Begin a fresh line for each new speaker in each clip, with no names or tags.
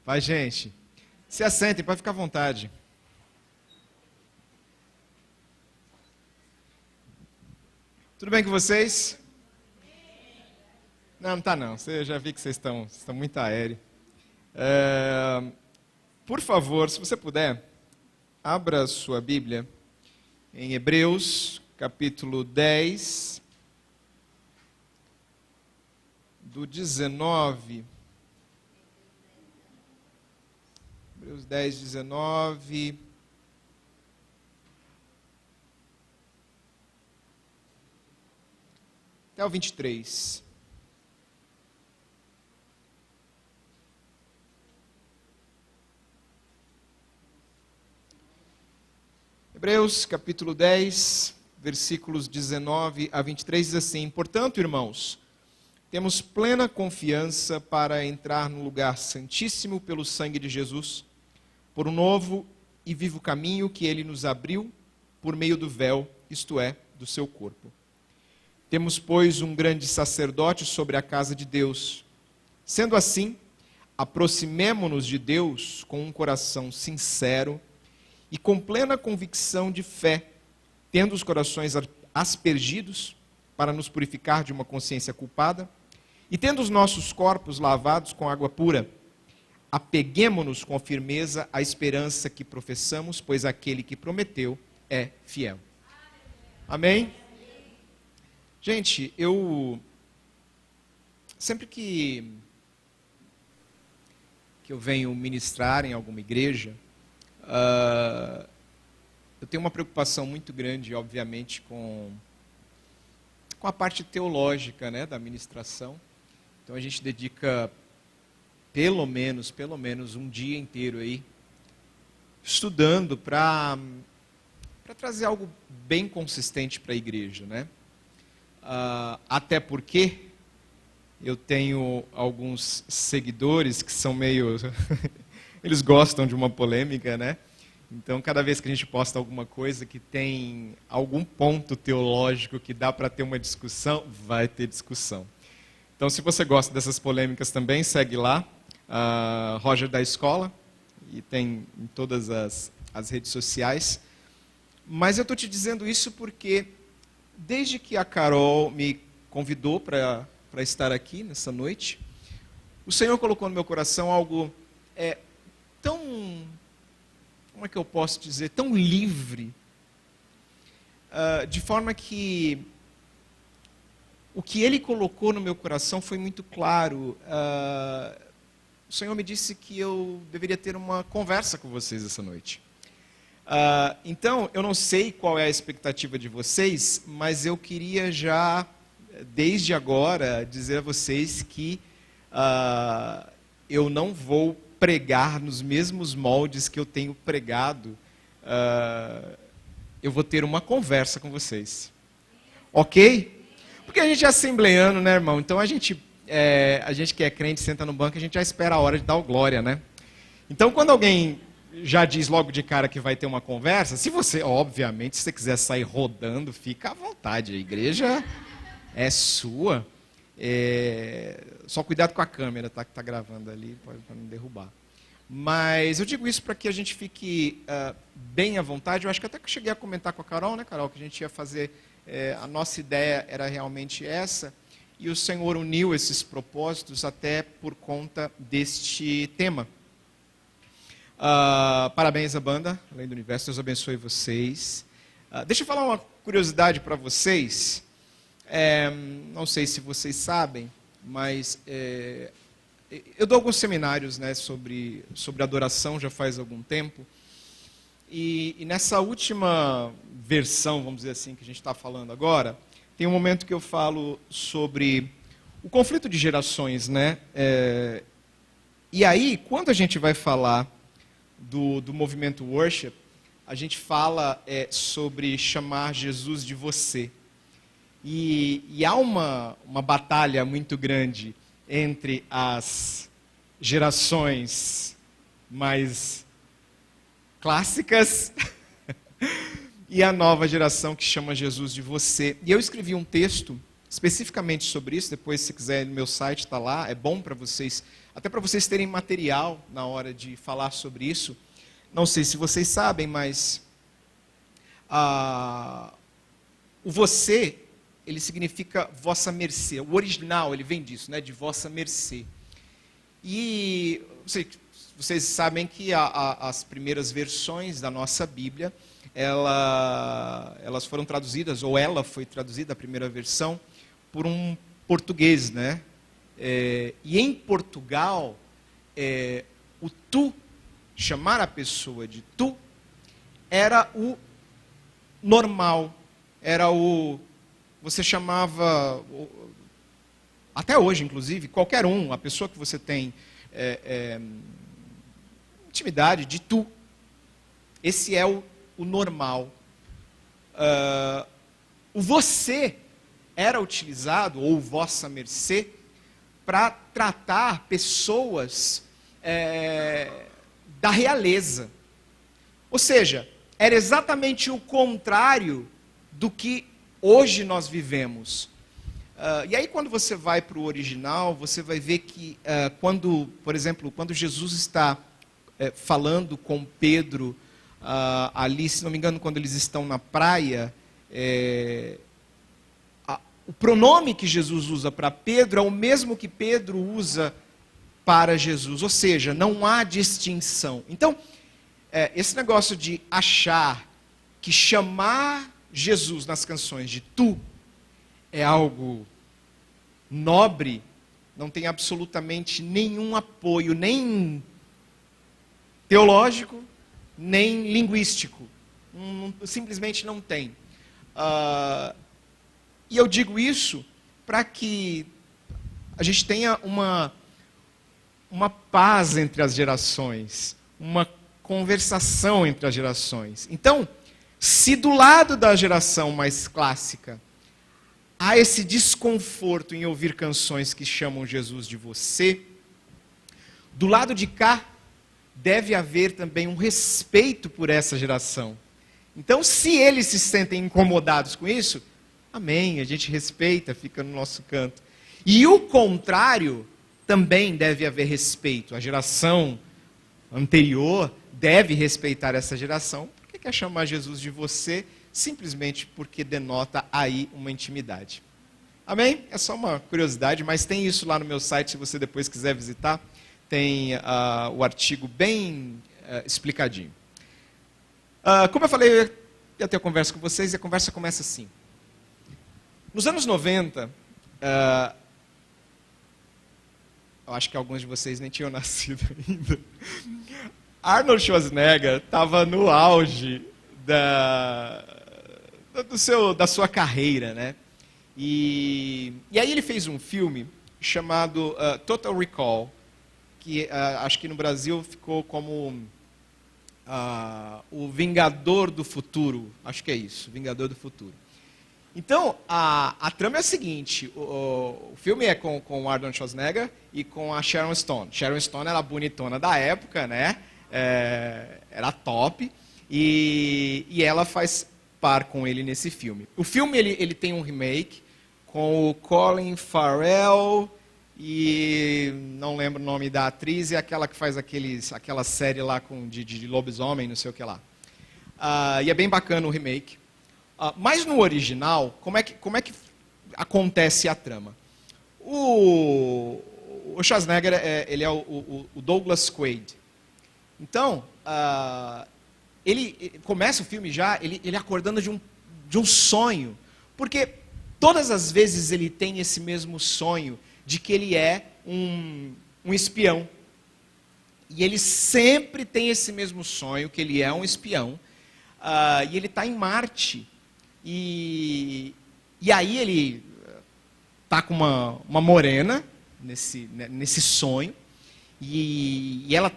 Vai, gente. Se assentem, pode ficar à vontade. Tudo bem com vocês? Não tá não. Eu já vi que vocês estão muito aéreos. Por favor, se você puder, abra sua Bíblia em Hebreus, capítulo 10, do 19... Hebreus 10, 19. Até o 23. Hebreus, capítulo 10, versículos 19 a 23, diz assim: Portanto, irmãos, temos plena confiança para entrar no lugar santíssimo pelo sangue de Jesus, por um novo e vivo caminho que ele nos abriu por meio do véu, isto é, do seu corpo. Temos, pois, um grande sacerdote sobre a casa de Deus. Sendo assim, aproximemo-nos de Deus com um coração sincero e com plena convicção de fé, tendo os corações aspergidos para nos purificar de uma consciência culpada, e tendo os nossos corpos lavados com água pura, apeguemo-nos com firmeza à esperança que professamos, pois aquele que prometeu é fiel. Amém? Gente, eu sempre que eu venho ministrar em alguma igreja, eu tenho uma preocupação muito grande, obviamente, com a parte teológica, né, da ministração. Então a gente dedica pelo menos um dia inteiro aí estudando para trazer algo bem consistente para a igreja, né? Até porque eu tenho alguns seguidores que são meio eles gostam de uma polêmica, né? Então, cada vez que a gente posta alguma coisa que tem algum ponto teológico que dá para ter uma discussão, vai ter discussão. Então, se você gosta dessas polêmicas também, segue lá, Roger da Escola, e tem em todas as redes sociais. Mas eu estou te dizendo isso porque, desde que a Carol me convidou para estar aqui nessa noite, o Senhor colocou no meu coração algo tão, como é que eu posso dizer, tão livre, de forma que o que Ele colocou no meu coração foi muito claro. O Senhor me disse que eu deveria ter uma conversa com vocês essa noite. Então, eu não sei qual é a expectativa de vocês, mas eu queria já, desde agora, dizer a vocês que eu não vou pregar nos mesmos moldes que eu tenho pregado. Eu vou ter uma conversa com vocês. Ok? Porque a gente é assembleano, né, irmão? Então a gente que é crente, senta no banco, a gente já espera a hora de dar o glória, né? Então quando alguém já diz logo de cara que vai ter uma conversa, se você, obviamente, se você quiser sair rodando, fica à vontade, a igreja é sua. Só cuidado com a câmera, tá, que está gravando ali, para não derrubar. Mas eu digo isso para que a gente fique bem à vontade. Eu acho que até que eu cheguei a comentar com a Carol, né, Carol, que a gente ia fazer, a nossa ideia era realmente essa, e o Senhor uniu esses propósitos até por conta deste tema. Parabéns à banda, Além do Universo, Deus abençoe vocês. Deixa eu falar uma curiosidade para vocês. Não sei se vocês sabem, mas eu dou alguns seminários, né, sobre adoração já faz algum tempo. E nessa última versão, vamos dizer assim, que a gente está falando agora, tem um momento que eu falo sobre o conflito de gerações, né? E aí, quando a gente vai falar do movimento worship, a gente fala sobre chamar Jesus de você. E há uma batalha muito grande entre as gerações mais clássicas e a nova geração que chama Jesus de você. E eu escrevi um texto especificamente sobre isso. Depois, se quiser, no meu site está lá. É bom para vocês, até para vocês terem material na hora de falar sobre isso. Não sei se vocês sabem, mas o você, ele significa vossa mercê. O original, ele vem disso, né, de vossa mercê. E vocês sabem que as primeiras versões da nossa Bíblia, elas foram traduzidas, ou ela foi traduzida, a primeira versão, por um português, né? E em Portugal, o tu, chamar a pessoa de tu, era o normal, era o... Você chamava, até hoje, inclusive, qualquer um, a pessoa que você tem intimidade, de tu. Esse é o normal. O você era utilizado, ou vossa mercê, para tratar pessoas da realeza. Ou seja, era exatamente o contrário do que hoje nós vivemos. E aí quando você vai para o original, você vai ver que por exemplo, quando Jesus está falando com Pedro, ali, se não me engano, quando eles estão na praia, o pronome que Jesus usa para Pedro é o mesmo que Pedro usa para Jesus, ou seja, não há distinção. Então, esse negócio de achar que chamar Jesus nas canções de tu é algo nobre, não tem absolutamente nenhum apoio, nem teológico, nem linguístico. Simplesmente não tem. E eu digo isso para que a gente tenha uma paz entre as gerações, uma conversação entre as gerações. Então, se do lado da geração mais clássica há esse desconforto em ouvir canções que chamam Jesus de você, do lado de cá deve haver também um respeito por essa geração. Então, se eles se sentem incomodados com isso, amém, a gente respeita, fica no nosso canto. E o contrário, também deve haver respeito. A geração anterior deve respeitar essa geração. Por que quer chamar Jesus de você? Simplesmente porque denota aí uma intimidade. Amém? É só uma curiosidade, mas tem isso lá no meu site, se você depois quiser visitar. Tem o artigo bem explicadinho. Como eu falei, eu ia ter uma conversa com vocês, e a conversa começa assim. Nos anos 90, eu acho que alguns de vocês nem tinham nascido ainda, Arnold Schwarzenegger estava no auge da sua carreira, né? E aí ele fez um filme chamado Total Recall, que acho que no Brasil ficou como o Vingador do Futuro. Acho que é isso, Vingador do Futuro. Então, a trama é a seguinte, o filme é com o Arnold Schwarzenegger e com a Sharon Stone. Sharon Stone era a bonitona da época, né? Era top, e ela faz par com ele nesse filme. O filme ele tem um remake com o Colin Farrell e não lembro o nome da atriz, é aquela que faz aquela série lá de lobisomem, não sei o que lá. E é bem bacana o remake. Mas no original, como é que acontece a trama? O Schwarzenegger, ele é o Douglas Quaid. Então, ele começa o filme já, ele acordando de um sonho. Porque todas as vezes ele tem esse mesmo sonho de que ele é um espião. E ele sempre tem esse mesmo sonho, que ele é um espião. E ele está em Marte. E aí ele está com uma morena nesse sonho. E ela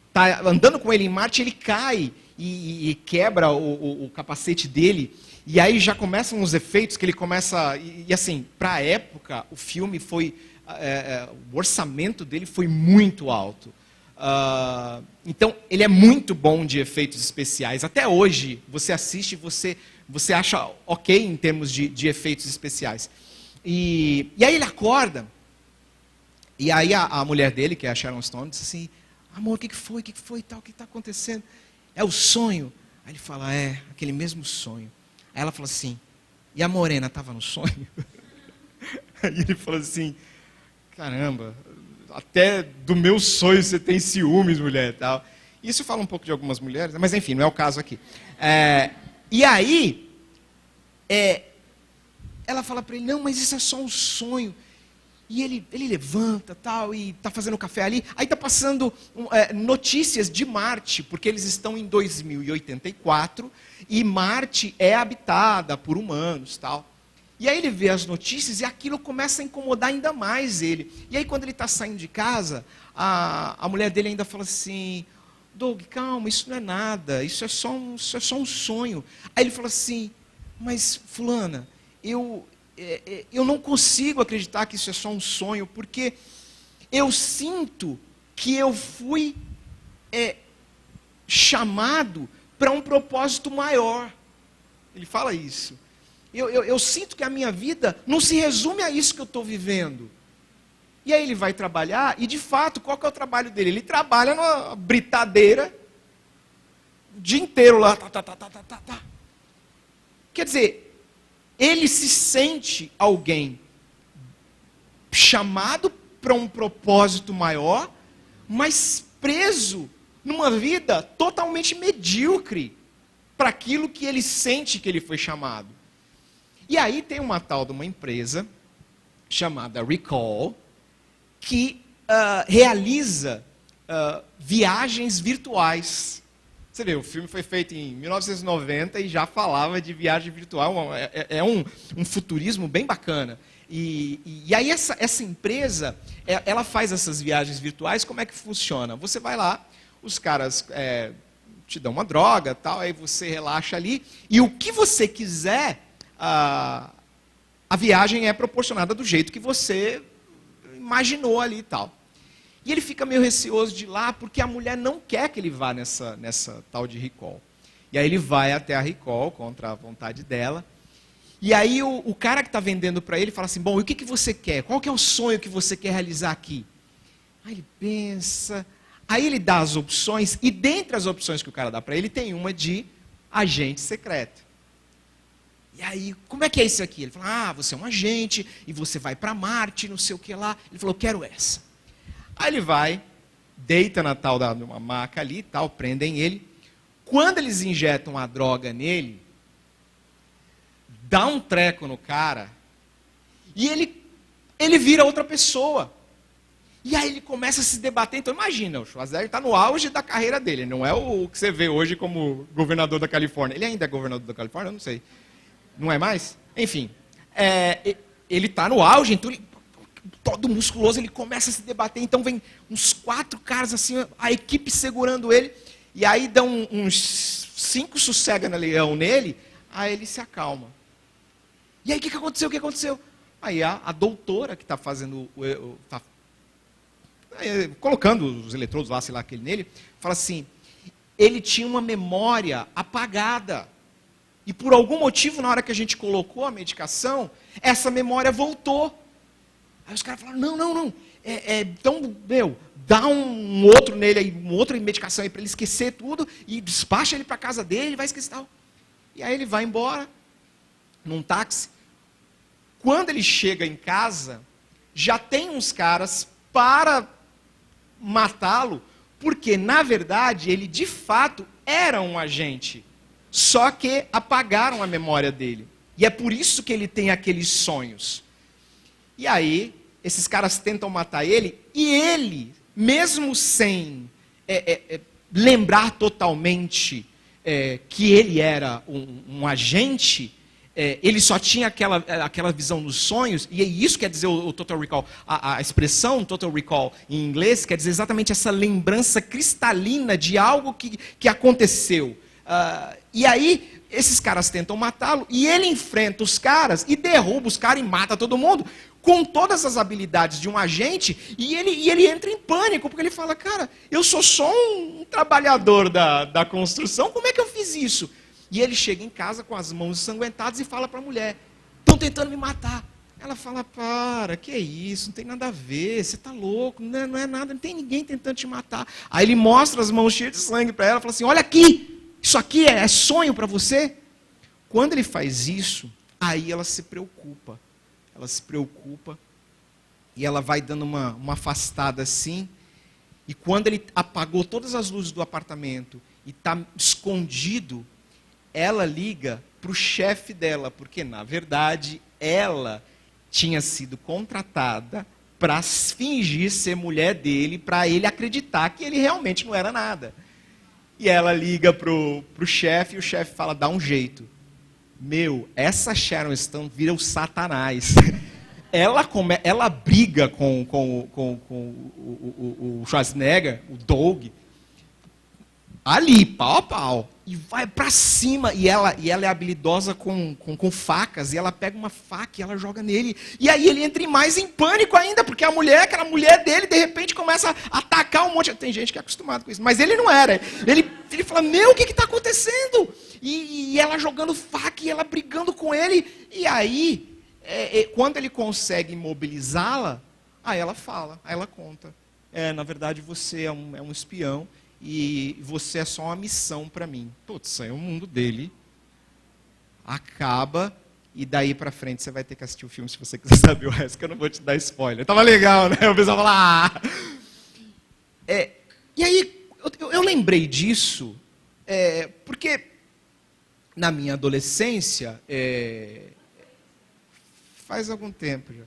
está andando com ele em Marte, ele cai e quebra o capacete dele. E aí já começam os efeitos que ele começa... E assim, para a época, o filme foi... o orçamento dele foi muito alto. Então, ele é muito bom de efeitos especiais. Até hoje, você assiste e você acha ok em termos de efeitos especiais. E aí ele acorda, e aí a mulher dele, que é a Sharon Stone, disse assim, amor, o que foi e tal, o que está acontecendo? É o sonho? Aí ele fala, aquele mesmo sonho. Aí ela fala assim, e a morena estava no sonho? Aí ele falou assim, caramba, até do meu sonho você tem ciúmes, mulher, e tal. Isso fala um pouco de algumas mulheres, mas enfim, não é o caso aqui. E aí, ela fala para ele, não, mas isso é só um sonho. E ele levanta, tal, e está fazendo café ali. Aí está passando notícias de Marte, porque eles estão em 2084, e Marte é habitada por humanos, tal. E aí ele vê as notícias e aquilo começa a incomodar ainda mais ele. E aí quando ele está saindo de casa, a mulher dele ainda fala assim, Doug, calma, isso não é nada, isso é só um sonho. Aí ele fala assim, mas fulana, eu não consigo acreditar que isso é só um sonho, porque eu sinto que eu fui chamado para um propósito maior. Ele fala isso. Eu sinto que a minha vida não se resume a isso que eu estou vivendo. E aí ele vai trabalhar, e de fato, qual que é o trabalho dele? Ele trabalha numa britadeira, o dia inteiro lá. Quer dizer, ele se sente alguém chamado para um propósito maior, mas preso numa vida totalmente medíocre para aquilo que ele sente que ele foi chamado. E aí tem uma tal de uma empresa chamada Recall, que realiza viagens virtuais. Você vê, o filme foi feito em 1990 e já falava de viagem virtual. É um futurismo bem bacana. E aí essa empresa, ela faz essas viagens virtuais. Como é que funciona? Você vai lá, os caras te dão uma droga, tal, aí você relaxa ali, e o que você quiser, a viagem é proporcionada do jeito que você imaginou ali e tal. E ele fica meio receoso de ir lá, porque a mulher não quer que ele vá nessa tal de Recall. E aí ele vai até a Recall, contra a vontade dela. E aí o cara que está vendendo para ele fala assim, bom, e o que você quer? Qual que é o sonho que você quer realizar aqui? Aí ele pensa, aí ele dá as opções, e dentre as opções que o cara dá para ele, tem uma de agente secreto. E aí, como é que é isso aqui? Ele fala, você é um agente, e você vai para Marte, não sei o que lá. Ele falou, quero essa. Aí ele vai, deita na tal de uma maca ali e tal, prendem ele. Quando eles injetam a droga nele, dá um treco no cara, e ele vira outra pessoa. E aí ele começa a se debater. Então imagina, o Schwarzenegger está no auge da carreira dele. Não é o que você vê hoje como governador da Califórnia. Ele ainda é governador da Califórnia? Eu não sei. Não é mais? Enfim, ele está no auge, então ele, todo musculoso, ele começa a se debater. Então vem uns 4 caras assim, a equipe segurando ele, e aí dão uns 5 sossega-leão nele, aí ele se acalma. E aí o que aconteceu? O que aconteceu? Aí a doutora que está fazendo, colocando os eletrodos lá, sei lá, aquele nele, fala assim, ele tinha uma memória apagada. E por algum motivo, na hora que a gente colocou a medicação, essa memória voltou. Aí os caras falaram, não. Então, dá um outro nele aí, uma outra medicação aí para ele esquecer tudo, e despacha ele para casa dele, ele vai esquecer tal. E aí ele vai embora, num táxi. Quando ele chega em casa, já tem uns caras para matá-lo, porque, na verdade, ele de fato era um agente. Só que apagaram a memória dele. E é por isso que ele tem aqueles sonhos. E aí, esses caras tentam matar ele, e ele, mesmo sem lembrar totalmente que ele era um agente, ele só tinha aquela visão dos sonhos, e isso quer dizer o Total Recall. A expressão Total Recall em inglês quer dizer exatamente essa lembrança cristalina de algo que aconteceu. E aí, esses caras tentam matá-lo, e ele enfrenta os caras, e derruba os caras, e mata todo mundo, com todas as habilidades de um agente, e ele entra em pânico, porque ele fala, cara, eu sou só um trabalhador da construção, como é que eu fiz isso? E ele chega em casa com as mãos ensanguentadas e fala para a mulher, estão tentando me matar. Ela fala, para, que é isso, não tem nada a ver, você está louco, não é nada, não tem ninguém tentando te matar. Aí ele mostra as mãos cheias de sangue para ela, fala assim, olha aqui, isso aqui é sonho para você? Quando ele faz isso, aí ela se preocupa e ela vai dando uma afastada assim, e quando ele apagou todas as luzes do apartamento e está escondido, ela liga para o chefe dela, porque na verdade ela tinha sido contratada para fingir ser mulher dele, para ele acreditar que ele realmente não era nada. E ela liga pro chefe, e o chefe fala, dá um jeito. Meu, essa Sharon Stone vira o Satanás. Ela briga com o Schwarzenegger, o Doug, ali, pau a pau, e vai pra cima, e ela é habilidosa com facas, e ela pega uma faca e ela joga nele, e aí ele entra mais em pânico ainda, porque aquela mulher dele, de repente começa a atacar um monte, tem gente que é acostumado com isso, mas ele não era, ele fala, meu, o que está acontecendo? E ela jogando faca, e ela brigando com ele, e aí, quando ele consegue imobilizá-la, aí ela fala, aí ela conta, na verdade você é um espião, e você é só uma missão para mim. Putz, aí o mundo dele acaba, e daí para frente você vai ter que assistir o filme se você quiser saber o resto, que eu não vou te dar spoiler. Tava legal, né? O pessoal fala, E aí, eu lembrei disso, porque na minha adolescência, faz algum tempo já,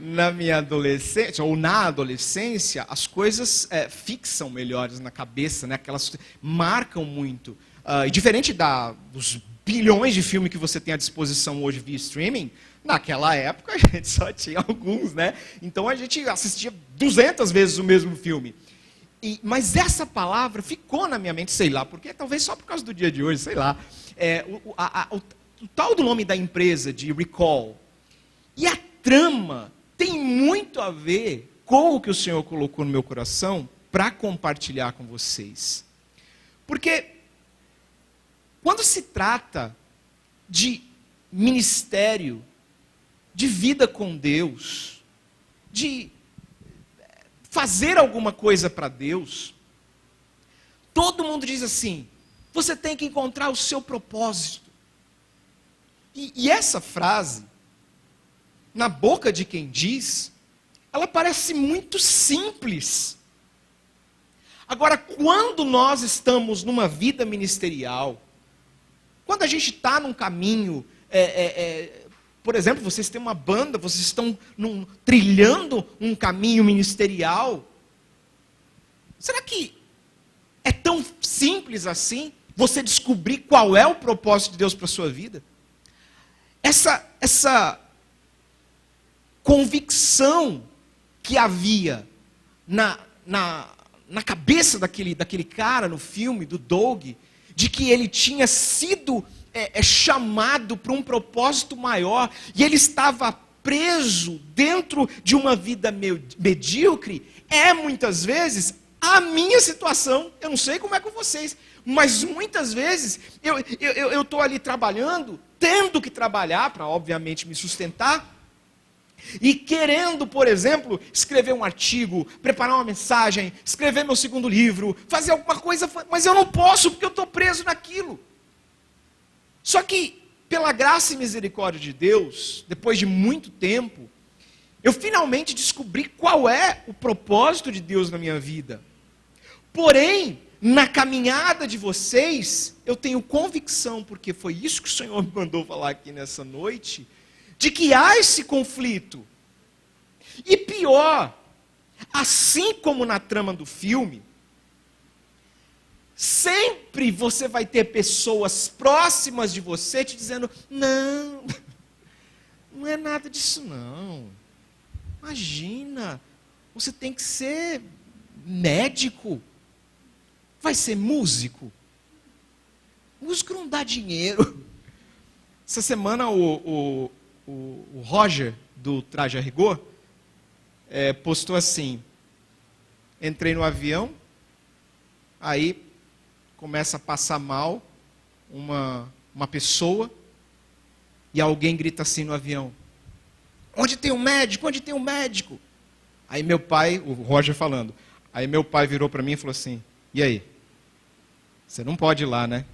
na minha adolescência, ou na adolescência, as coisas fixam melhores na cabeça, né? Aquelas marcam muito. E diferente dos bilhões de filmes que você tem à disposição hoje via streaming, naquela época a gente só tinha alguns, né? Então a gente assistia 200 vezes o mesmo filme. Mas essa palavra ficou na minha mente, sei lá, porque talvez só por causa do dia de hoje, sei lá. O tal do nome da empresa, de Recall, e a trama tem muito a ver com o que o Senhor colocou no meu coração para compartilhar com vocês. Porque quando se trata de ministério, de vida com Deus, de fazer alguma coisa para Deus, todo mundo diz assim, você tem que encontrar o seu propósito. E essa frase, na boca de quem diz, ela parece muito simples. Agora, quando nós estamos numa vida ministerial, quando a gente está num caminho, por exemplo, vocês têm uma banda, vocês estão trilhando um caminho ministerial, será que é tão simples assim você descobrir qual é o propósito de Deus para a sua vida? Essa convicção que havia na cabeça daquele cara no filme, do Doug, de que ele tinha sido chamado para um propósito maior, e ele estava preso dentro de uma vida medíocre, muitas vezes a minha situação. Eu não sei como é com vocês, mas muitas vezes eu estou ali trabalhando, tendo que trabalhar para, obviamente, me sustentar, e querendo, por exemplo, escrever um artigo, preparar uma mensagem, escrever meu segundo livro, fazer alguma coisa, mas eu não posso porque eu estou preso naquilo. Só que, pela graça e misericórdia de Deus, depois de muito tempo, eu finalmente descobri qual é o propósito de Deus na minha vida. Porém, na caminhada de vocês, eu tenho convicção, porque foi isso que o Senhor me mandou falar aqui nessa noite, de que há esse conflito. E pior, assim como na trama do filme, sempre você vai ter pessoas próximas de você te dizendo, não é nada disso não. Imagina, você tem que ser médico, vai ser músico. Músico não dá dinheiro. Essa semana o Roger, do Traje a Rigor, postou assim, entrei no avião, aí começa a passar mal uma pessoa, e alguém grita assim no avião, Onde tem um médico? Onde tem um médico? Aí meu pai, o Roger falando, aí meu pai virou para mim e falou assim, e aí? Você não pode ir lá, né?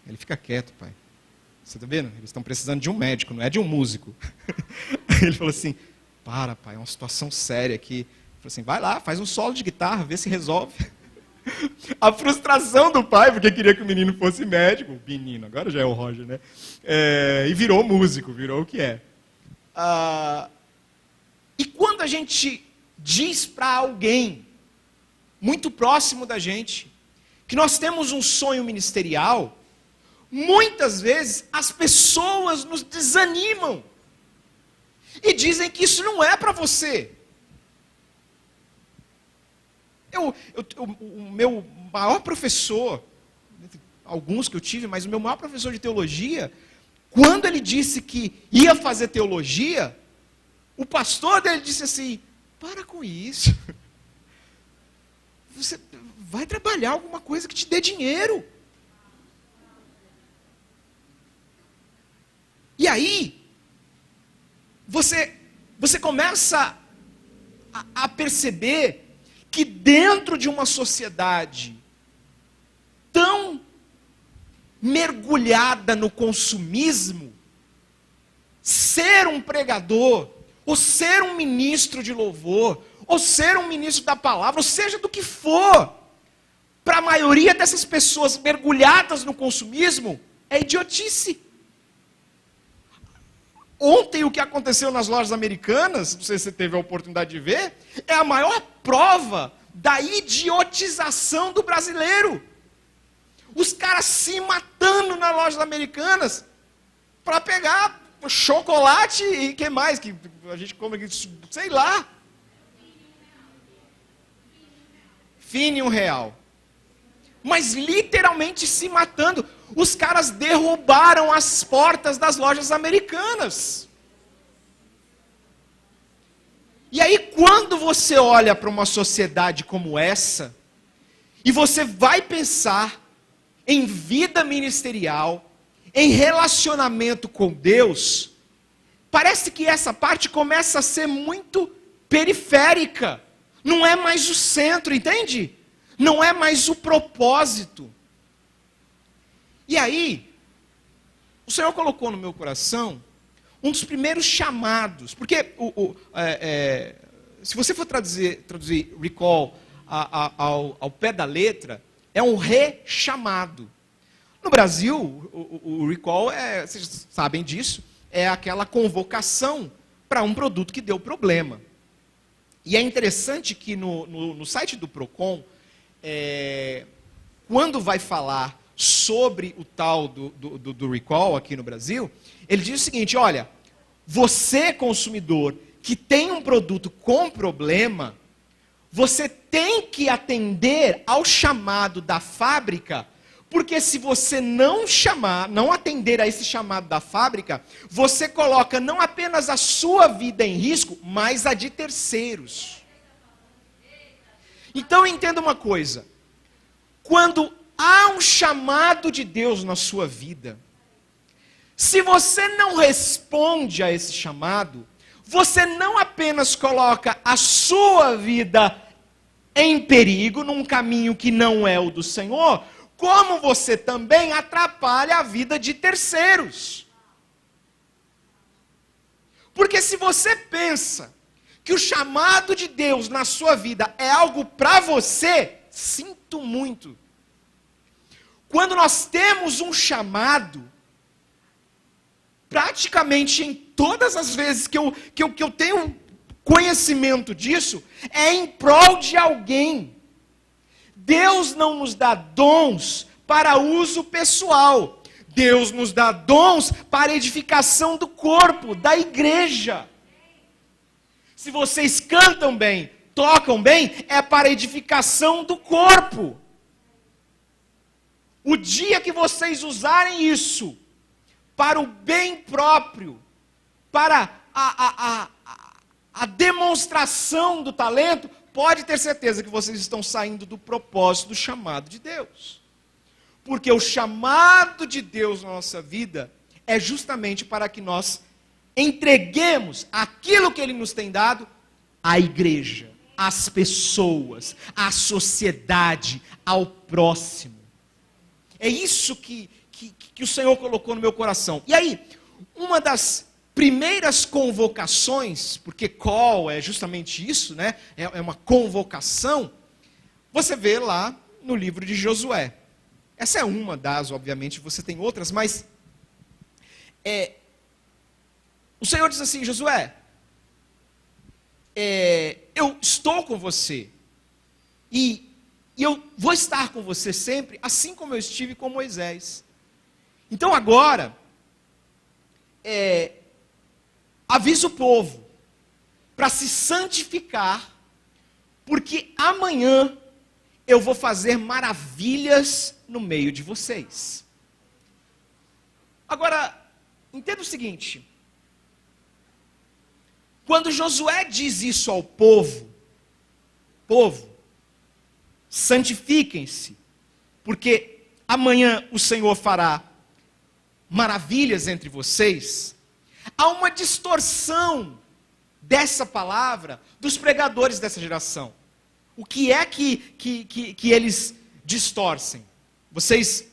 Ele fica quieto, pai. Você está vendo? Eles estão precisando de um médico, não é de um músico. Ele falou assim, para, pai, é uma situação séria aqui. Ele falou assim, vai lá, faz um solo de guitarra, vê se resolve. A frustração do pai, porque queria que o menino fosse médico, o menino, agora já é o Roger, né? E virou músico, virou o que é. E quando a gente diz para alguém, muito próximo da gente, que nós temos um sonho ministerial, muitas vezes as pessoas nos desanimam e dizem que isso não é para você. O meu maior professor, alguns que eu tive, mas o meu maior professor de teologia, quando ele disse que ia fazer teologia, o pastor dele disse assim, para com isso. Você vai trabalhar alguma coisa que te dê dinheiro. E aí, você começa a perceber que dentro de uma sociedade tão mergulhada no consumismo, ser um pregador, ou ser um ministro de louvor, ou ser um ministro da palavra, ou seja do que for, para a maioria dessas pessoas mergulhadas no consumismo, é idiotice. Ontem o que aconteceu nas lojas americanas, não sei se você teve a oportunidade de ver, é a maior prova da idiotização do brasileiro. Os caras se matando nas lojas americanas para pegar chocolate e o que mais que a gente come, sei lá. Fine R$1. Mas literalmente se matando. Os caras derrubaram as portas das lojas americanas. E aí, quando você olha para uma sociedade como essa, e você vai pensar em vida ministerial, em relacionamento com Deus, parece que essa parte começa a ser muito periférica. Não é mais o centro, entende? Não é mais o propósito. E aí, o Senhor colocou no meu coração um dos primeiros chamados, porque se você for traduzir recall ao pé da letra, é um rechamado. No Brasil, o recall, vocês sabem disso, é aquela convocação para um produto que deu problema. E é interessante que no site do Procon, quando vai falar sobre o tal do recall aqui no Brasil, ele diz o seguinte, olha, você consumidor que tem um produto com problema, você tem que atender ao chamado da fábrica, porque se você não atender a esse chamado da fábrica, você coloca não apenas a sua vida em risco, mas a de terceiros. Então entenda uma coisa, quando há um chamado de Deus na sua vida, se você não responde a esse chamado, você não apenas coloca a sua vida em perigo, num caminho que não é o do Senhor, como você também atrapalha a vida de terceiros. Porque se você pensa que o chamado de Deus na sua vida é algo para você, sinto muito. Quando nós temos um chamado, praticamente em todas as vezes que eu tenho conhecimento disso, é em prol de alguém. Deus não nos dá dons para uso pessoal. Deus nos dá dons para edificação do corpo, da igreja. Se vocês cantam bem, tocam bem, é para edificação do corpo. O dia que vocês usarem isso para o bem próprio, para a demonstração do talento, pode ter certeza que vocês estão saindo do propósito do chamado de Deus. Porque o chamado de Deus na nossa vida é justamente para que nós entreguemos aquilo que Ele nos tem dado à igreja, às pessoas, à sociedade, ao próximo. É isso que o Senhor colocou no meu coração. E aí, uma das primeiras convocações, porque call é justamente isso, né? É uma convocação, você vê lá no livro de Josué. Essa é uma das, obviamente, você tem outras, mas o Senhor diz assim: Josué, eu estou com você, e eu vou estar com você sempre, assim como eu estive com Moisés. Então agora, avisa o povo para se santificar, porque amanhã eu vou fazer maravilhas no meio de vocês. Agora, entenda o seguinte: quando Josué diz isso ao povo, santifiquem-se, porque amanhã o Senhor fará maravilhas entre vocês, há uma distorção dessa palavra dos pregadores dessa geração. O que é que eles distorcem? Vocês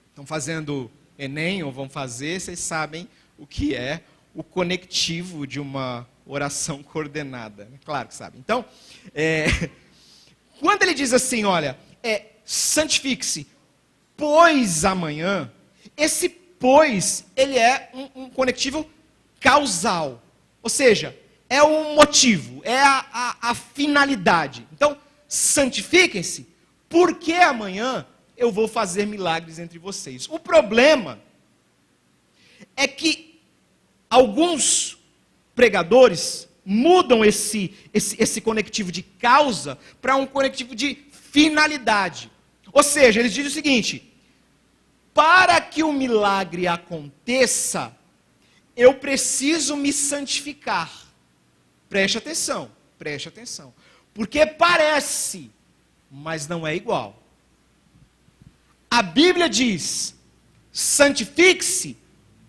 estão fazendo Enem, ou vão fazer, vocês sabem o que é o conectivo de uma oração coordenada. Claro que sabem. Então, quando ele diz assim, olha, santifique-se, pois amanhã, esse pois, ele é um conectivo causal. Ou seja, é o motivo, é a finalidade. Então, santifiquem-se, porque amanhã eu vou fazer milagres entre vocês. O problema é que alguns pregadores mudam esse conectivo de causa para um conectivo de finalidade. Ou seja, eles dizem o seguinte: para que o milagre aconteça, eu preciso me santificar. Preste atenção, preste atenção. Porque parece, mas não é igual. A Bíblia diz: santifique-se,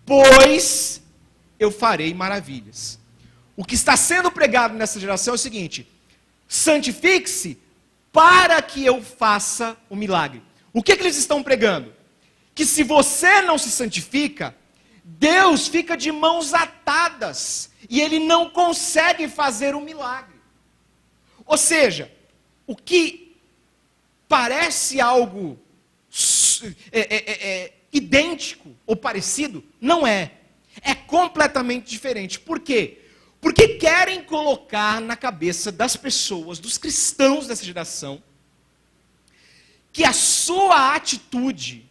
pois eu farei maravilhas. O que está sendo pregado nessa geração é o seguinte: santifique-se para que eu faça o milagre. O que eles estão pregando? Que se você não se santifica, Deus fica de mãos atadas e Ele não consegue fazer o milagre. Ou seja, o que parece algo idêntico ou parecido, não é. É completamente diferente. Por quê? Porque querem colocar na cabeça das pessoas, dos cristãos dessa geração, que a sua atitude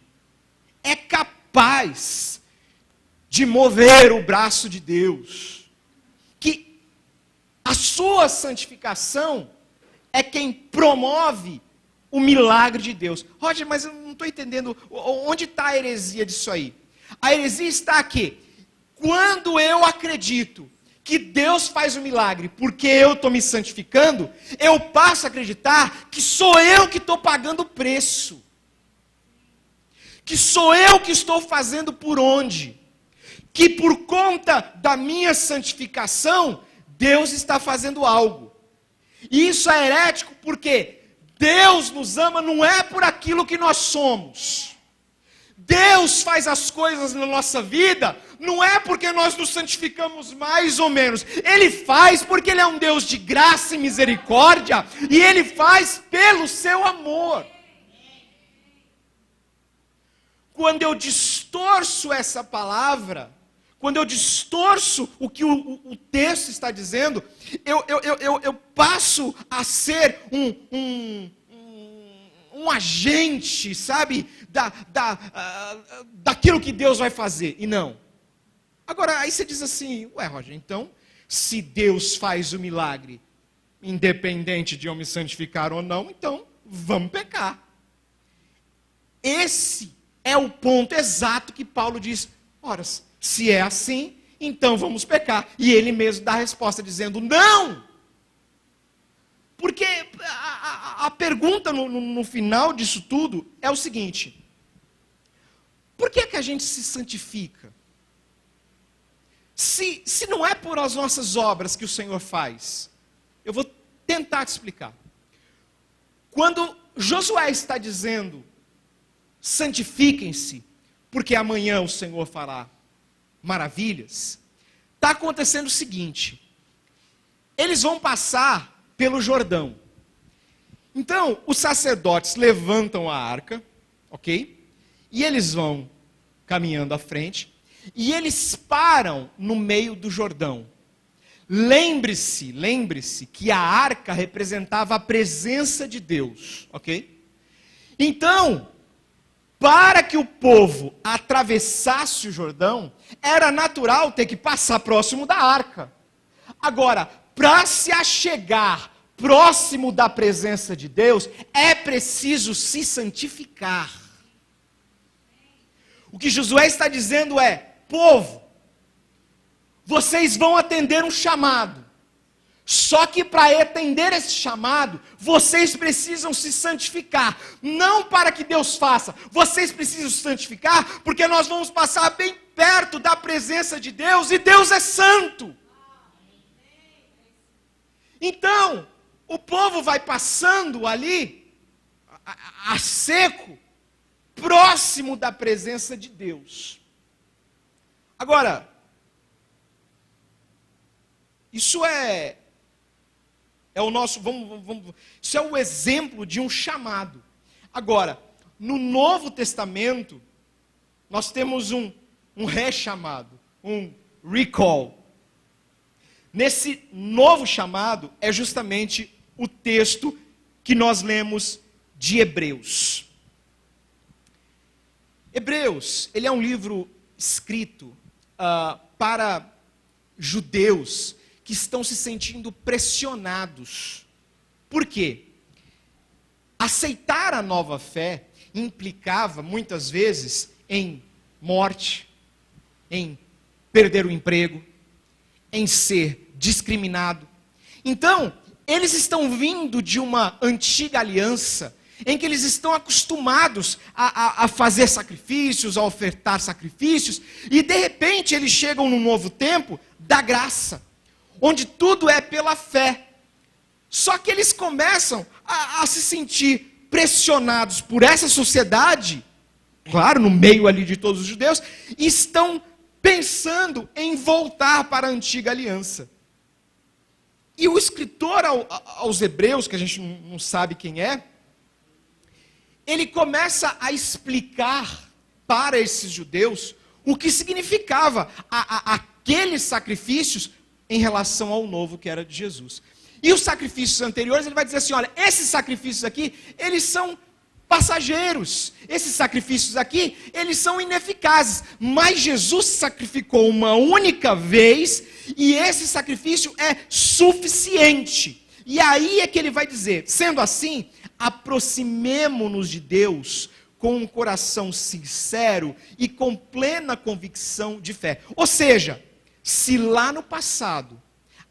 é capaz de mover o braço de Deus, que a sua santificação é quem promove o milagre de Deus. Roger, mas eu não estou entendendo, onde está a heresia disso aí? A heresia está aqui: quando eu acredito que Deus faz o milagre porque eu estou me santificando, eu passo a acreditar que sou eu que estou pagando o preço, que sou eu que estou fazendo por onde, que por conta da minha santificação, Deus está fazendo algo. E isso é herético porque Deus nos ama não é por aquilo que nós somos. Deus faz as coisas na nossa vida não é porque nós nos santificamos mais ou menos. Ele faz porque Ele é um Deus de graça e misericórdia, e Ele faz pelo seu amor. Quando eu distorço essa palavra, quando eu distorço o que o texto está dizendo, eu passo a ser um agente, sabe, daquilo que Deus vai fazer, e não. Agora, aí você diz assim: ué, Roger, então, se Deus faz o milagre, independente de eu me santificar ou não, então, vamos pecar. Esse é o ponto exato que Paulo diz: ora, se é assim, então vamos pecar. E ele mesmo dá a resposta dizendo: não! Porque a pergunta no final disso tudo é o seguinte: por que a gente se santifica? Se não é por as nossas obras que o Senhor faz, eu vou tentar te explicar. Quando Josué está dizendo, santifiquem-se, porque amanhã o Senhor fará maravilhas, está acontecendo o seguinte: eles vão passar pelo Jordão. Então, os sacerdotes levantam a arca, ok? E eles vão caminhando à frente, e eles param no meio do Jordão. Lembre-se que a arca representava a presença de Deus, ok? Então, para que o povo atravessasse o Jordão, era natural ter que passar próximo da arca. Agora, para se achegar próximo da presença de Deus, é preciso se santificar. O que Josué está dizendo é: povo, vocês vão atender um chamado. Só que para atender esse chamado, vocês precisam se santificar. Não para que Deus faça, vocês precisam se santificar, porque nós vamos passar bem perto da presença de Deus, e Deus é santo. Então, o povo vai passando ali, a seco, próximo da presença de Deus. Agora, isso é o nosso, isso é o exemplo de um chamado. Agora, no Novo Testamento, nós temos um rechamado, um recall. Nesse novo chamado é justamente o texto que nós lemos de Hebreus. Hebreus, ele é um livro escrito para judeus que estão se sentindo pressionados. Por quê? Aceitar a nova fé implicava, muitas vezes, em morte, em perder o emprego, em ser discriminado. Então, eles estão vindo de uma antiga aliança, em que eles estão acostumados a fazer sacrifícios, a ofertar sacrifícios, e de repente eles chegam num novo tempo da graça, onde tudo é pela fé. Só que eles começam a se sentir pressionados por essa sociedade, claro, no meio ali de todos os judeus, e estão pensando em voltar para a antiga aliança. E o escritor aos Hebreus, que a gente não sabe quem é, ele começa a explicar para esses judeus o que significava aqueles sacrifícios em relação ao novo que era de Jesus. E os sacrifícios anteriores, ele vai dizer assim: olha, esses sacrifícios aqui, eles são passageiros. Esses sacrifícios aqui, eles são ineficazes. Mas Jesus sacrificou uma única vez, e esse sacrifício é suficiente. E aí é que ele vai dizer: sendo assim, aproximemo-nos de Deus com um coração sincero e com plena convicção de fé. Ou seja, se lá no passado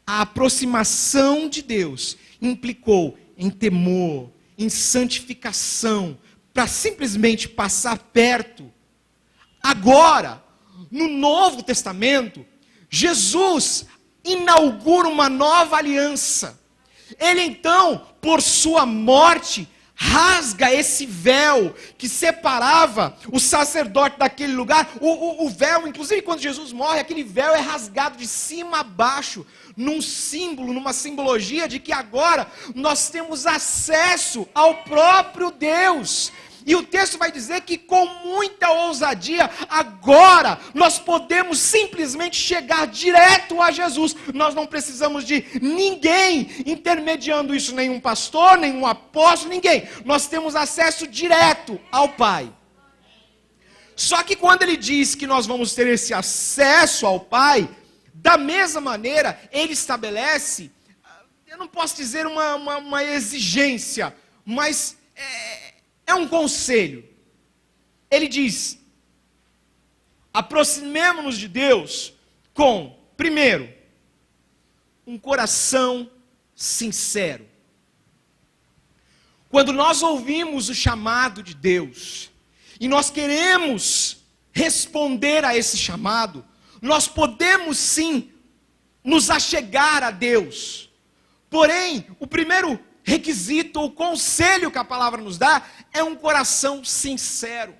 a aproximação de Deus implicou em temor, em santificação, para simplesmente passar perto, agora, no Novo Testamento, Jesus inaugura uma nova aliança. Ele então, por sua morte, rasga esse véu que separava o sacerdote daquele lugar. O véu, inclusive quando Jesus morre, aquele véu é rasgado de cima a baixo, num símbolo, numa simbologia de que agora nós temos acesso ao próprio Deus. E o texto vai dizer que com muita ousadia, agora nós podemos simplesmente chegar direto a Jesus. Nós não precisamos de ninguém intermediando isso, nenhum pastor, nenhum apóstolo, ninguém. Nós temos acesso direto ao Pai. Só que quando ele diz que nós vamos ter esse acesso ao Pai, da mesma maneira, ele estabelece, eu não posso dizer uma exigência, mas é um conselho. Ele diz: aproximemo-nos de Deus com, primeiro, um coração sincero. Quando nós ouvimos o chamado de Deus, e nós queremos responder a esse chamado, Nós podemos sim nos achegar a Deus. Porém, o primeiro requisito, o conselho que a palavra nos dá, é um coração sincero.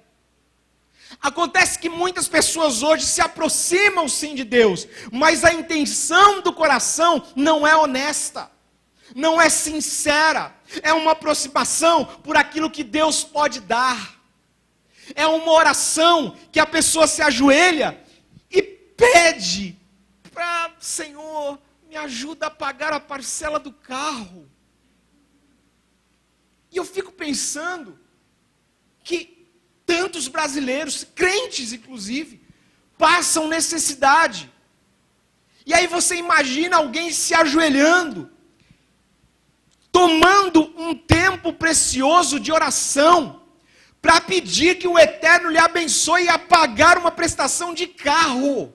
Acontece que muitas pessoas hoje se aproximam sim de Deus, mas a intenção do coração não é honesta, não é sincera, é uma aproximação por aquilo que Deus pode dar. É uma oração que a pessoa se ajoelha e pede para, Senhor, me ajuda a pagar a parcela do carro. E eu fico pensando que tantos brasileiros, crentes inclusive, passam necessidade. E aí você imagina alguém se ajoelhando, tomando um tempo precioso de oração, para pedir que o Eterno lhe abençoe a pagar uma prestação de carro.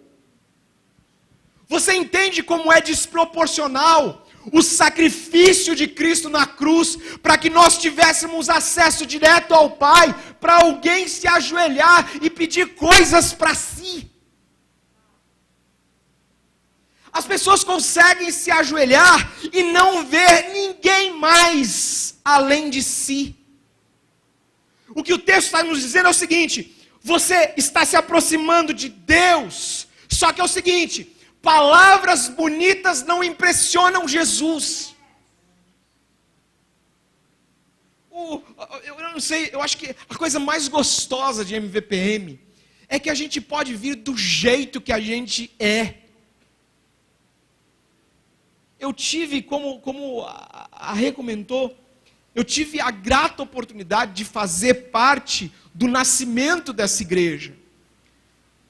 Você entende como é desproporcional o sacrifício de Cristo na cruz, para que nós tivéssemos acesso direto ao Pai, para alguém se ajoelhar e pedir coisas para si? As pessoas conseguem se ajoelhar e não ver ninguém mais além de si. O que o texto está nos dizendo é o seguinte: você está se aproximando de Deus, só que é o seguinte, palavras bonitas não impressionam Jesus. Eu não sei, eu acho que a coisa mais gostosa de MVPM é que a gente pode vir do jeito que a gente é. Eu tive, como a Rê comentou, eu tive a grata oportunidade de fazer parte do nascimento dessa igreja.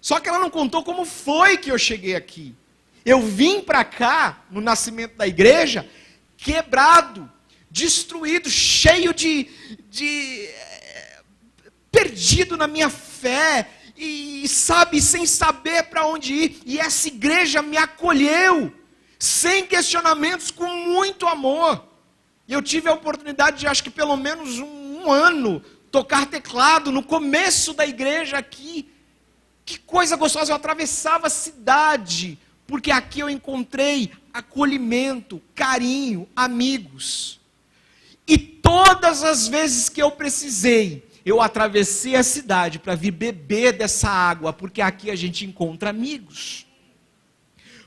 Só que ela não contou como foi que eu cheguei aqui. Eu vim para cá, no nascimento da igreja, quebrado, destruído, cheio de perdido na minha fé, e sabe, sem saber para onde ir. E essa igreja me acolheu, sem questionamentos, com muito amor. E eu tive a oportunidade de, acho que pelo menos um ano, tocar teclado no começo da igreja aqui. Que coisa gostosa, eu atravessava a cidade, porque aqui eu encontrei acolhimento, carinho, amigos. E todas as vezes que eu precisei, eu atravessei a cidade para vir beber dessa água, porque aqui a gente encontra amigos.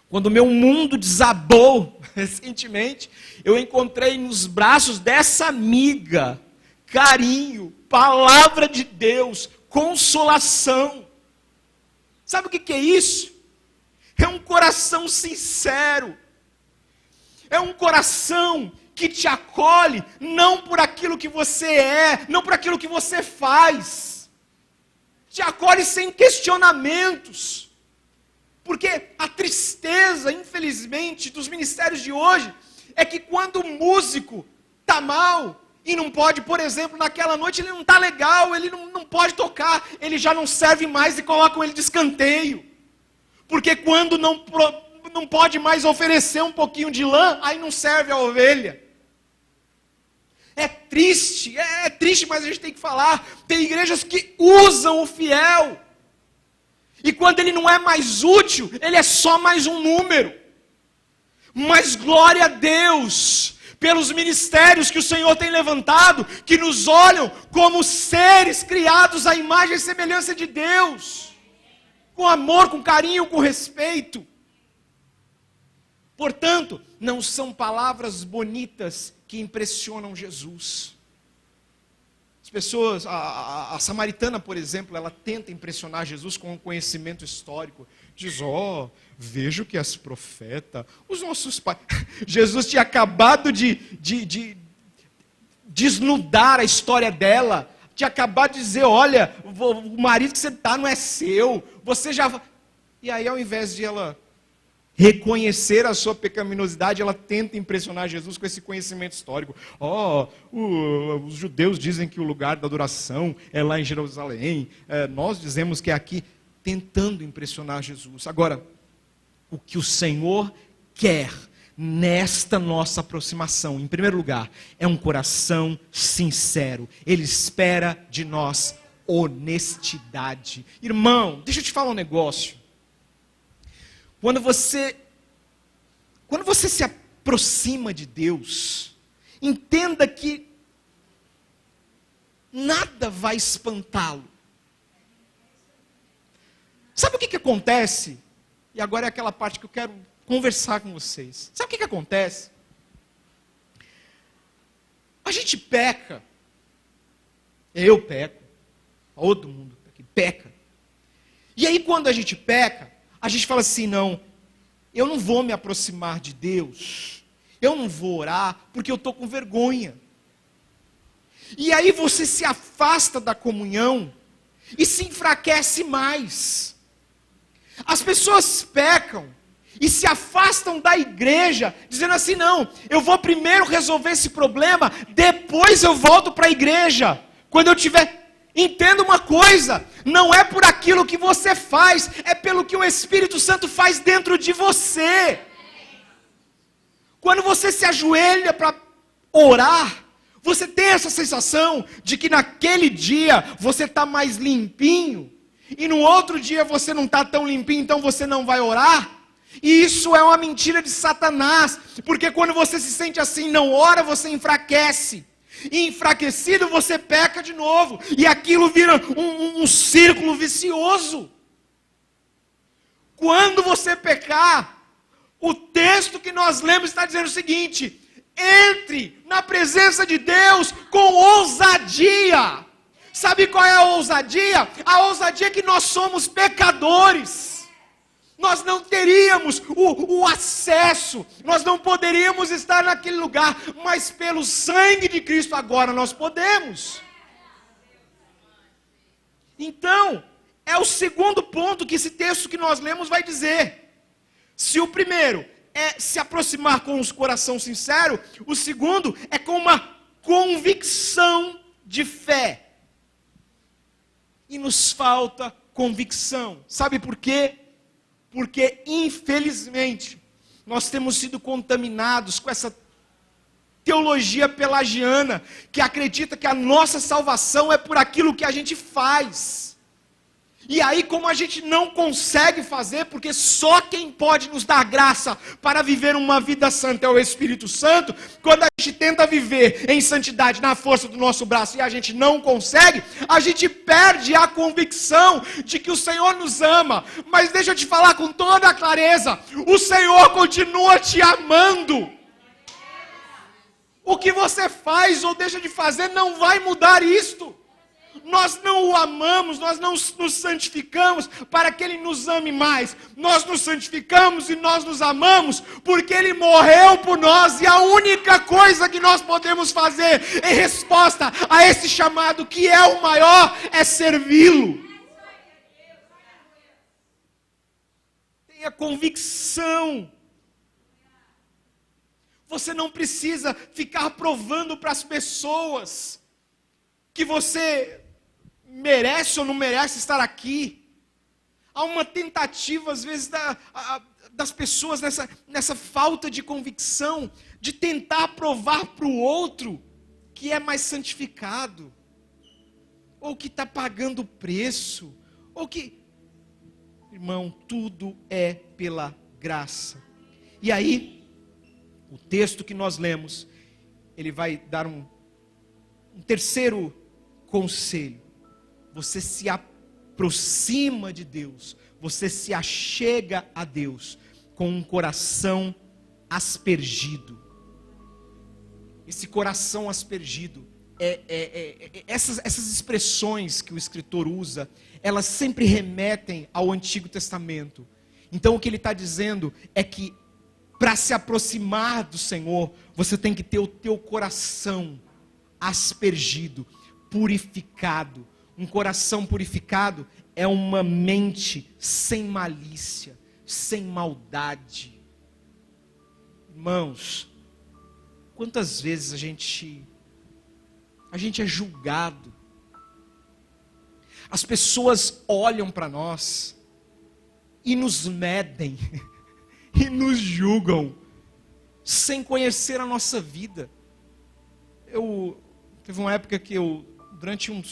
Quando o meu mundo desabou recentemente, eu encontrei nos braços dessa amiga carinho, palavra de Deus, consolação. Sabe o que é isso? É um coração sincero. É um coração que te acolhe, não por aquilo que você é, não por aquilo que você faz. Te acolhe sem questionamentos. Porque a tristeza, infelizmente, dos ministérios de hoje, é que quando o músico está mal, e não pode, por exemplo, naquela noite ele não está legal, ele não pode tocar, ele já não serve mais e colocam ele de escanteio. Porque quando não pode mais oferecer um pouquinho de lã, aí não serve a ovelha. É triste, mas a gente tem que falar. Tem igrejas que usam o fiel. E quando ele não é mais útil, ele é só mais um número. Mas glória a Deus pelos ministérios que o Senhor tem levantado, que nos olham como seres criados à imagem e semelhança de Deus. Com amor, com carinho, com respeito. Portanto, não são palavras bonitas que impressionam Jesus. As pessoas, a samaritana, por exemplo, ela tenta impressionar Jesus com um conhecimento histórico. Diz, vejo que és profeta, os nossos pais... Jesus tinha acabado de desnudar a história dela, tinha acabado de dizer, olha, o marido que você está não é seu, você já... E aí, ao invés de ela reconhecer a sua pecaminosidade, ela tenta impressionar Jesus com esse conhecimento histórico. Os judeus dizem que o lugar da adoração é lá em Jerusalém, nós dizemos que é aqui, tentando impressionar Jesus. Agora, o que o Senhor quer nesta nossa aproximação, em primeiro lugar, é um coração sincero. Ele espera de nós honestidade. Irmão, deixa eu te falar um negócio. Quando você se aproxima de Deus, entenda que nada vai espantá-lo. Sabe o que acontece? E agora é aquela parte que eu quero conversar com vocês. Sabe o que acontece? A gente peca. Eu peco. Todo mundo aqui peca. E aí quando a gente peca, a gente fala assim, não, eu não vou me aproximar de Deus. Eu não vou orar porque eu estou com vergonha. E aí você se afasta da comunhão e se enfraquece mais. As pessoas pecam e se afastam da igreja, dizendo assim, não, eu vou primeiro resolver esse problema, depois eu volto para a igreja. Quando eu tiver... Entenda uma coisa, não é por aquilo que você faz, é pelo que o Espírito Santo faz dentro de você. Quando você se ajoelha para orar, você tem essa sensação de que naquele dia você está mais limpinho, e no outro dia você não está tão limpinho, então você não vai orar. E isso é uma mentira de Satanás, porque quando você se sente assim, não ora, você enfraquece. E enfraquecido você peca de novo, e aquilo vira um círculo vicioso. Quando você pecar, o texto que nós lemos está dizendo o seguinte: entre na presença de Deus com ousadia. Sabe qual é a ousadia? A ousadia é que nós somos pecadores. Nós não teríamos o acesso, nós não poderíamos estar naquele lugar, mas pelo sangue de Cristo agora nós podemos. Então, é o segundo ponto que esse texto que nós lemos vai dizer. Se o primeiro é se aproximar com o coração sincero, o segundo é com uma convicção de fé. E nos falta convicção. Sabe por quê? Porque, infelizmente, nós temos sido contaminados com essa teologia pelagiana, que acredita que a nossa salvação é por aquilo que a gente faz. E aí, como a gente não consegue fazer, porque só quem pode nos dar graça para viver uma vida santa é o Espírito Santo, quando a gente tenta viver em santidade na força do nosso braço e a gente não consegue, a gente perde a convicção de que o Senhor nos ama. Mas deixa eu te falar com toda a clareza, o Senhor continua te amando. O que você faz ou deixa de fazer não vai mudar isto. Nós não o amamos, nós não nos santificamos para que Ele nos ame mais. Nós nos santificamos e nós nos amamos porque Ele morreu por nós. E a única coisa que nós podemos fazer em resposta a esse chamado, que é o maior, é servi-lo. Tenha convicção. Você não precisa ficar provando para as pessoas que você merece ou não merece estar aqui. Há uma tentativa, às vezes, das pessoas nessa falta de convicção, de tentar provar para o outro que é mais santificado, ou que está pagando o preço, ou que... Irmão, tudo é pela graça. E aí, o texto que nós lemos, ele vai dar um terceiro conselho. Você se aproxima de Deus, você se achega a Deus com um coração aspergido. Esse coração aspergido, essas expressões que o escritor usa, elas sempre remetem ao Antigo Testamento. Então o que ele está dizendo é que para se aproximar do Senhor, você tem que ter o teu coração aspergido, purificado. Um coração purificado é uma mente sem malícia, sem maldade. Irmãos, quantas vezes a gente é julgado. As pessoas olham para nós e nos medem e nos julgam sem conhecer a nossa vida. Teve uma época que durante um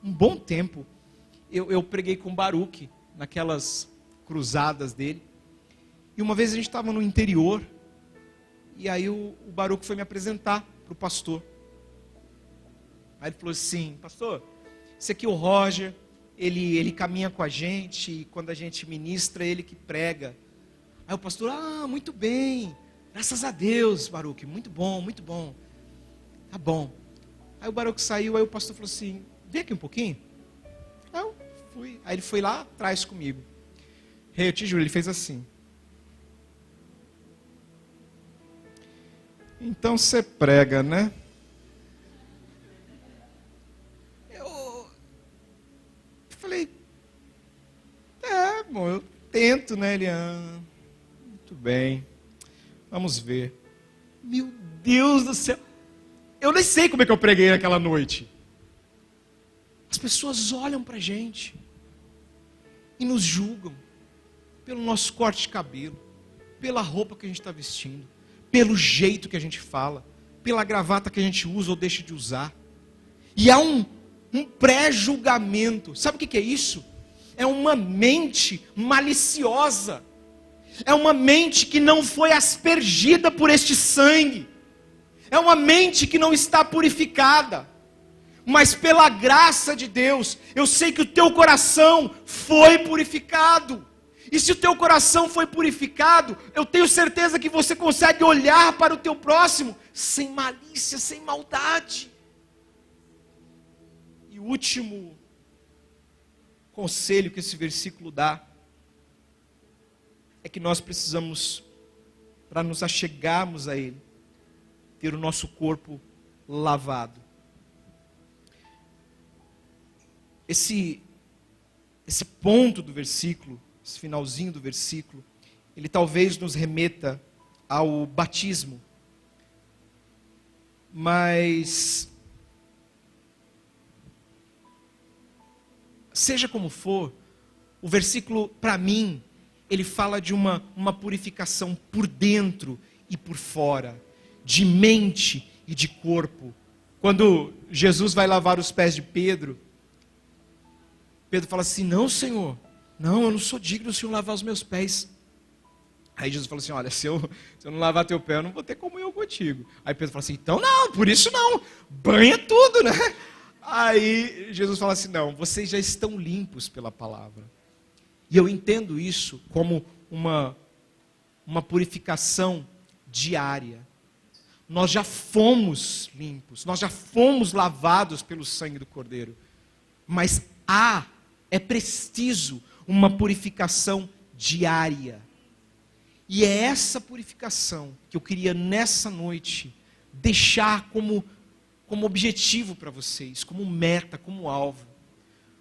bom tempo, eu preguei com Baruque, naquelas cruzadas dele. E uma vez a gente estava no interior, e aí o Baruch foi me apresentar para o pastor. Aí ele falou assim: pastor, esse aqui é o Roger, ele caminha com a gente, e quando a gente ministra, ele que prega. Aí o pastor: muito bem, graças a Deus, Baruch, muito bom, tá bom. Aí o Baruch saiu, aí o pastor falou assim: vem aqui um pouquinho. Aí eu fui, aí ele foi lá atrás comigo. Eu te juro, ele fez assim. Então você prega, né? Eu falei: bom, eu tento, né? Ele: muito bem, vamos ver. Meu Deus do céu, eu nem sei como é que eu preguei naquela noite. As pessoas olham pra gente e nos julgam pelo nosso corte de cabelo, pela roupa que a gente está vestindo, pelo jeito que a gente fala, pela gravata que a gente usa ou deixa de usar. E há um pré-julgamento. Sabe o que é isso? É uma mente maliciosa. É uma mente que não foi aspergida por este sangue. É uma mente que não está purificada. Mas pela graça de Deus, eu sei que o teu coração foi purificado. E se o teu coração foi purificado, eu tenho certeza que você consegue olhar para o teu próximo sem malícia, sem maldade. E o último conselho que esse versículo dá é que nós precisamos, para nos achegarmos a Ele, ter o nosso corpo lavado. Esse ponto do versículo, esse finalzinho do versículo, ele talvez nos remeta ao batismo. Mas, seja como for, o versículo, para mim, ele fala de uma purificação por dentro e por fora, de mente e de corpo. Quando Jesus vai lavar os pés de Pedro, Pedro fala assim: não, Senhor, não, eu não sou digno do Senhor lavar os meus pés. Aí Jesus falou assim: olha, se eu não lavar teu pé, eu não vou ter comunhão contigo. Aí Pedro fala assim: então não, por isso não, banha tudo, né? Aí Jesus fala assim: não, vocês já estão limpos pela palavra. E eu entendo isso como uma purificação diária. Nós já fomos limpos, nós já fomos lavados pelo sangue do Cordeiro. Mas é preciso uma purificação diária. E é essa purificação que eu queria nessa noite deixar como objetivo para vocês, como meta, como alvo.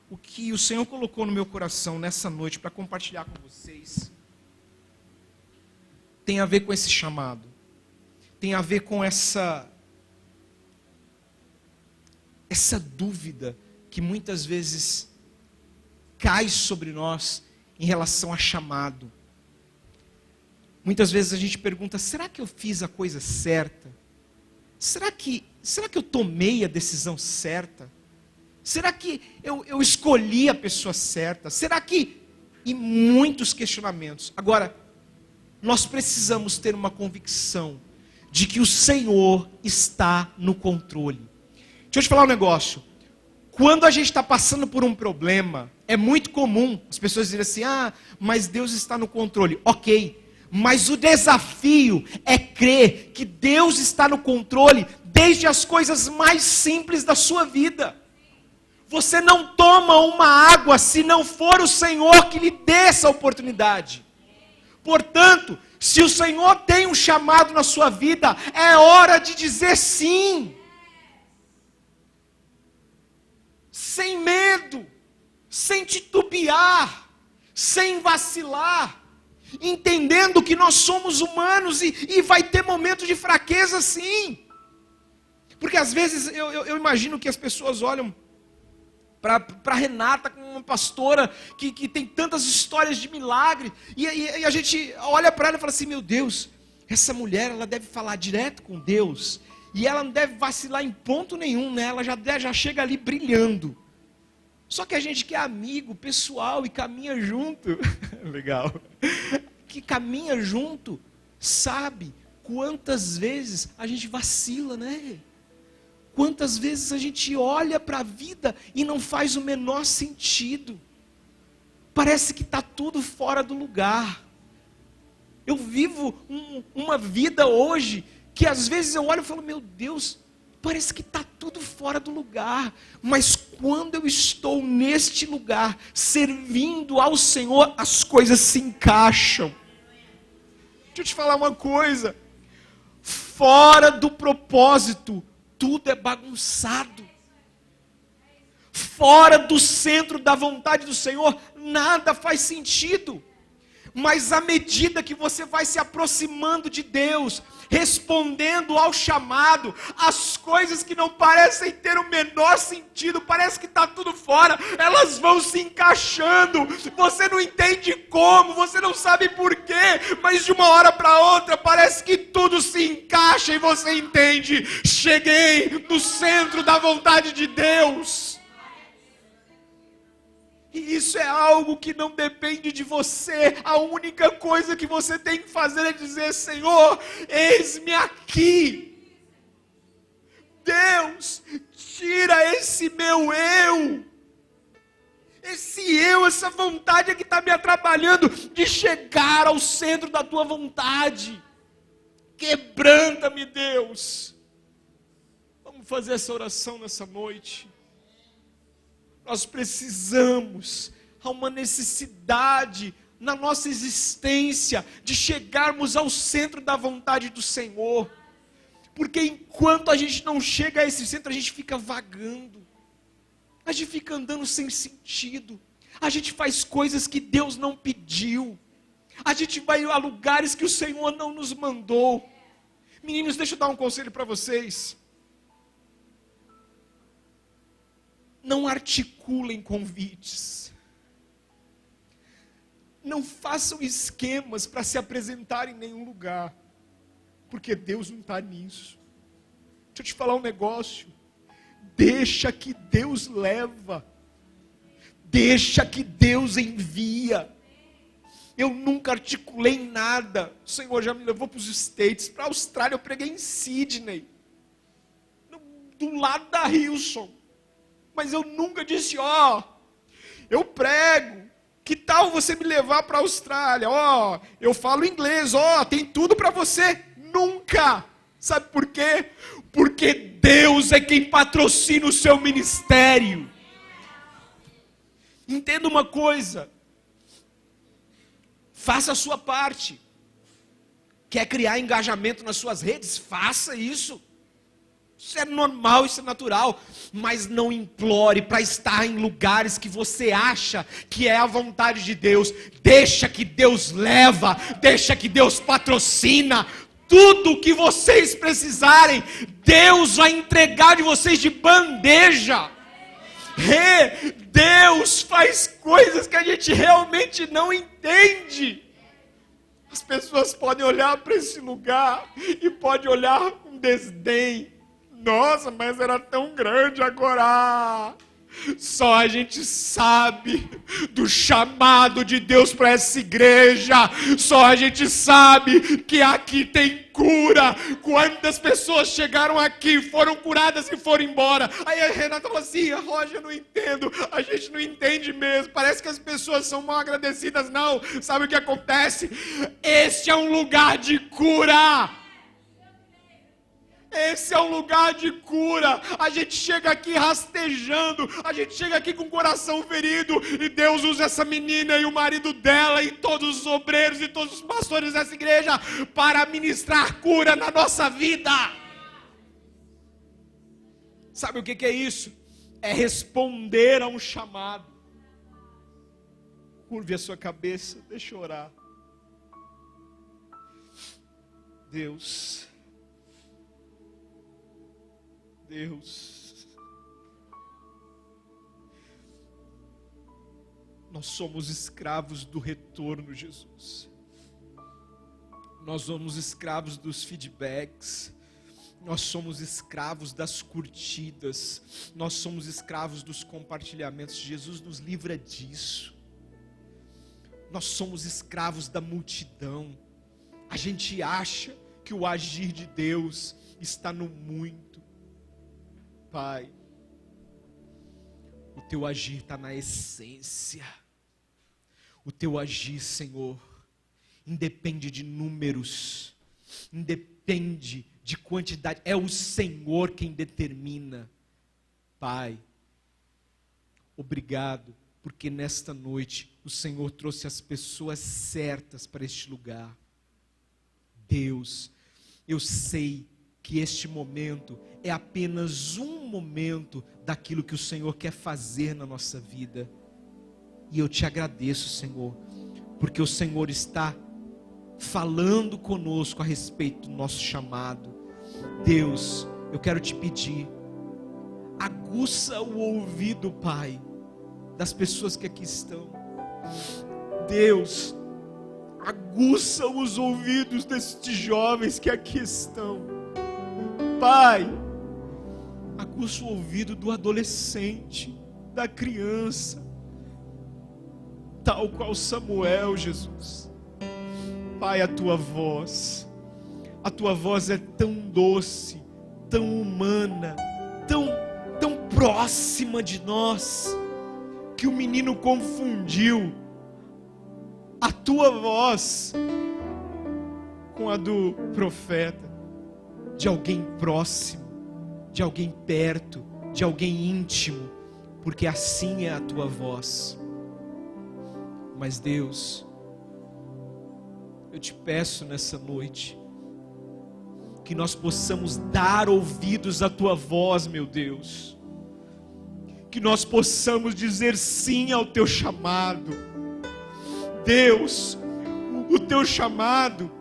O que o Senhor colocou no meu coração nessa noite para compartilhar com vocês tem a ver com esse chamado. Tem a ver com essa dúvida que muitas vezes cai sobre nós em relação a chamado. Muitas vezes a gente pergunta: será que eu fiz a coisa certa? Será que eu tomei a decisão certa? Será que eu escolhi a pessoa certa? Será que... E muitos questionamentos. Agora, nós precisamos ter uma convicção de que o Senhor está no controle. Deixa eu te falar um negócio. Quando a gente está passando por um problema, é muito comum as pessoas dizerem assim: mas Deus está no controle. Ok, mas o desafio é crer que Deus está no controle desde as coisas mais simples da sua vida. Você não toma uma água se não for o Senhor que lhe dê essa oportunidade. Portanto, se o Senhor tem um chamado na sua vida, é hora de dizer sim. Sem medo, sem titubear, sem vacilar, entendendo que nós somos humanos e vai ter momentos de fraqueza sim. Porque às vezes eu imagino que as pessoas olham para Renata, como uma pastora que tem tantas histórias de milagre, e a gente olha para ela e fala assim: meu Deus, essa mulher, ela deve falar direto com Deus, e ela não deve vacilar em ponto nenhum, né? Ela já chega ali brilhando. Só que a gente que é amigo, pessoal, e caminha junto, legal, que caminha junto sabe quantas vezes a gente vacila, né? Quantas vezes a gente olha para a vida e não faz o menor sentido. Parece que está tudo fora do lugar. Eu vivo uma vida hoje que às vezes eu olho e falo, meu Deus, parece que está tudo fora do lugar. Mas quando eu estou neste lugar, servindo ao Senhor, as coisas se encaixam. Deixa eu te falar uma coisa. Fora do propósito, tudo é bagunçado. Fora do centro da vontade do Senhor, nada faz sentido. Mas à medida que você vai se aproximando de Deus, respondendo ao chamado, as coisas que não parecem ter o menor sentido, parece que está tudo fora, elas vão se encaixando, você não entende como, você não sabe porquê, mas de uma hora para outra parece que tudo se encaixa e você entende, cheguei no centro da vontade de Deus. E isso é algo que não depende de você. A única coisa que você tem que fazer é dizer, Senhor, eis-me aqui. Deus, tira esse meu eu. Esse eu, essa vontade é que está me atrapalhando de chegar ao centro da tua vontade. Quebranta-me, Deus. Vamos fazer essa oração nessa noite. Nós precisamos, há uma necessidade na nossa existência de chegarmos ao centro da vontade do Senhor. Porque enquanto a gente não chega a esse centro, a gente fica vagando. A gente fica andando sem sentido. A gente faz coisas que Deus não pediu. A gente vai a lugares que o Senhor não nos mandou. Meninos, deixa eu dar um conselho para vocês. Não articulem convites. Não façam esquemas para se apresentar em nenhum lugar. Porque Deus não está nisso. Deixa eu te falar um negócio. Deixa que Deus leva. Deixa que Deus envia. Eu nunca articulei nada. O Senhor já me levou para os States. Para a Austrália eu preguei em Sydney. Do lado da Hilson. Mas eu nunca disse, eu prego, que tal você me levar para a Austrália? Eu falo inglês, tem tudo para você. Nunca. Sabe por quê? Porque Deus é quem patrocina o seu ministério. Entenda uma coisa. Faça a sua parte. Quer criar engajamento nas suas redes? Faça isso. Isso é normal, isso é natural, mas não implore para estar em lugares que você acha que é a vontade de Deus. Deixa que Deus leva, deixa que Deus patrocina. Tudo o que vocês precisarem, Deus vai entregar de vocês de bandeja. Deus faz coisas que a gente realmente não entende. As pessoas podem olhar para esse lugar e podem olhar com desdém. Nossa, mas era tão grande agora. Só a gente sabe do chamado de Deus para essa igreja. Só a gente sabe que aqui tem cura. Quantas pessoas chegaram aqui, foram curadas e foram embora. Aí a Renata falou assim, Roger, eu não entendo. A gente não entende mesmo. Parece que as pessoas são mal agradecidas. Não, sabe o que acontece? Este é um lugar de cura. Esse é um lugar de cura. A gente chega aqui rastejando, a gente chega aqui com o coração ferido, e Deus usa essa menina e o marido dela e todos os obreiros e todos os pastores dessa igreja para ministrar cura na nossa vida. Sabe o que é isso? É responder a um chamado. Curve a sua cabeça, deixa eu orar. Deus, nós somos escravos do retorno, Jesus. Nós somos escravos dos feedbacks. Nós somos escravos das curtidas. Nós somos escravos dos compartilhamentos. Jesus nos livra disso. nós somos escravos da multidão. A gente acha que o agir de Deus está no muito. Pai, o teu agir está na essência. O teu agir, Senhor, independe de números, independe de quantidade, é o Senhor quem determina. Pai, obrigado, porque nesta noite o Senhor trouxe as pessoas certas para este lugar. Deus, eu sei que este momento é apenas um momento daquilo que o Senhor quer fazer na nossa vida. E eu te agradeço, Senhor, porque o Senhor está falando conosco a respeito do nosso chamado. Deus, eu quero te pedir, aguça o ouvido, Pai, das pessoas que aqui estão. Deus, aguça os ouvidos destes jovens que aqui estão. Pai, aguça o ouvido do adolescente, da criança, tal qual Samuel, Jesus. Pai, a tua voz é tão doce, tão humana, tão próxima de nós, que o menino confundiu a tua voz com a do profeta, de alguém próximo, de alguém perto, de alguém íntimo, porque assim é a tua voz. Mas Deus, eu te peço nessa noite, que nós possamos dar ouvidos à tua voz, meu Deus, que nós possamos dizer sim ao teu chamado. Deus, o teu chamado,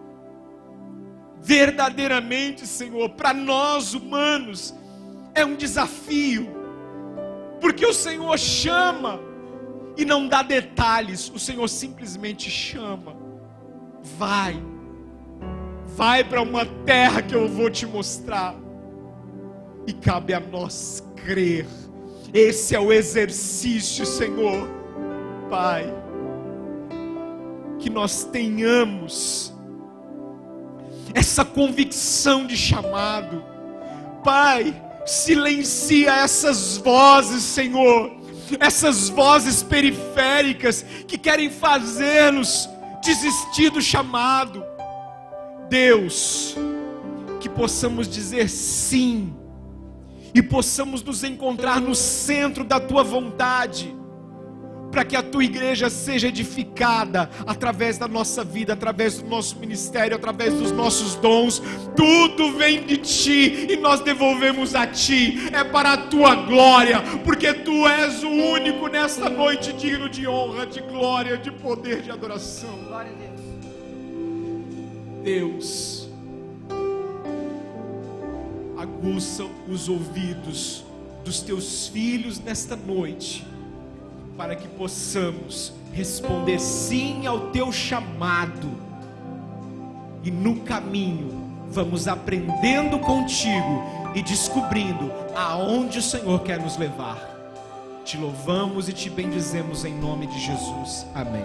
verdadeiramente, Senhor, para nós humanos, é um desafio, porque o Senhor chama e não dá detalhes, o Senhor simplesmente chama. Vai para uma terra que eu vou te mostrar, e cabe a nós crer. Esse é o exercício, Senhor. Pai, que nós tenhamos essa convicção de chamado. Pai, silencia essas vozes, Senhor, essas vozes periféricas que querem fazer-nos desistir do chamado. Deus, que possamos dizer sim, e possamos nos encontrar no centro da tua vontade, para que a tua igreja seja edificada através da nossa vida, através do nosso ministério, através dos nossos dons. Tudo vem de ti e nós devolvemos a ti, é para a tua glória, porque tu és o único nesta noite digno de honra, de glória, de poder, de adoração. Glória a Deus. Deus, aguça os ouvidos dos teus filhos nesta noite, para que possamos responder sim ao teu chamado, e no caminho vamos aprendendo contigo e descobrindo aonde o Senhor quer nos levar. Te louvamos e te bendizemos em nome de Jesus. Amém.